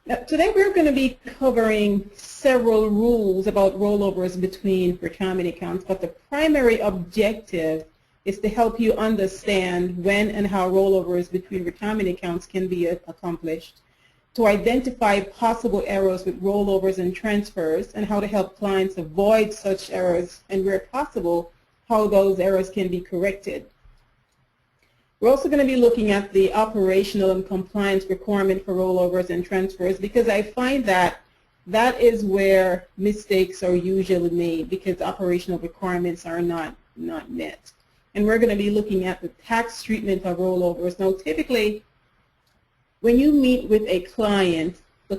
Now, today we're going to be covering several rules about rollovers between retirement accounts, but the primary objective is to help you understand when and how rollovers between retirement accounts can be accomplished, to identify possible errors with rollovers and transfers, and how to help clients avoid such errors, and where possible, how those errors can be corrected. We're also going to be looking at the operational and compliance requirement for rollovers and transfers, because I find that that is where mistakes are usually made, because operational requirements are not met. And we're going to be looking at the tax treatment of rollovers. Now, typically, when you meet with a client, the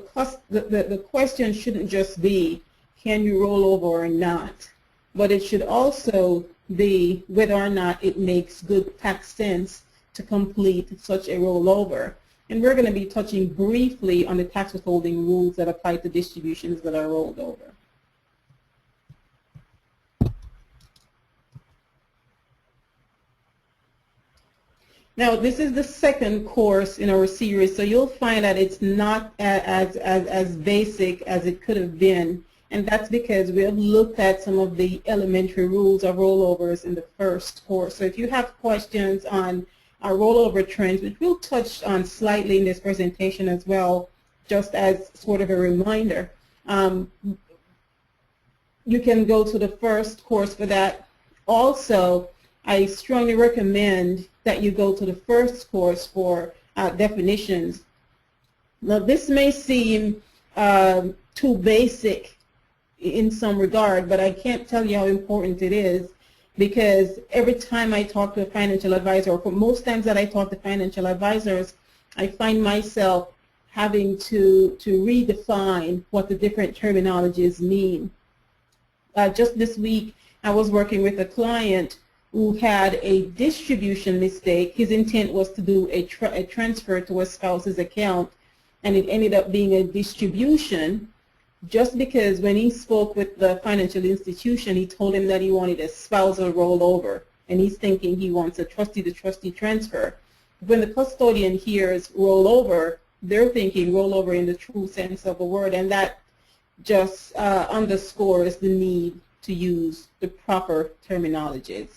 question shouldn't just be, can you roll over or not? But it should also be whether or not it makes good tax sense to complete such a rollover. And we're going to be touching briefly on the tax withholding rules that apply to distributions that are rolled over. Now, this is the second course in our series, so you'll find that it's not as basic as it could have been, and that's because we have looked at some of the elementary rules of rollovers in the first course. So if you have questions on our rollover trends, which we'll touch on slightly in this presentation as well, just as sort of a reminder, you can go to the first course for that. Also, I strongly recommend that you go to the first course for definitions. Now, this may seem too basic in some regard, but I can't tell you how important it is, because every time I talk to a financial advisor, or for most times that I talk to financial advisors, I find myself having to redefine what the different terminologies mean. Just this week, I was working with a client who had a distribution mistake. His intent was to do a transfer to a spouse's account, and it ended up being a distribution, just because when he spoke with the financial institution, he told him that he wanted a spousal rollover, and he's thinking he wants a trustee-to-trustee transfer. When the custodian hears rollover, they're thinking rollover in the true sense of the word, and that just underscores the need to use the proper terminologies.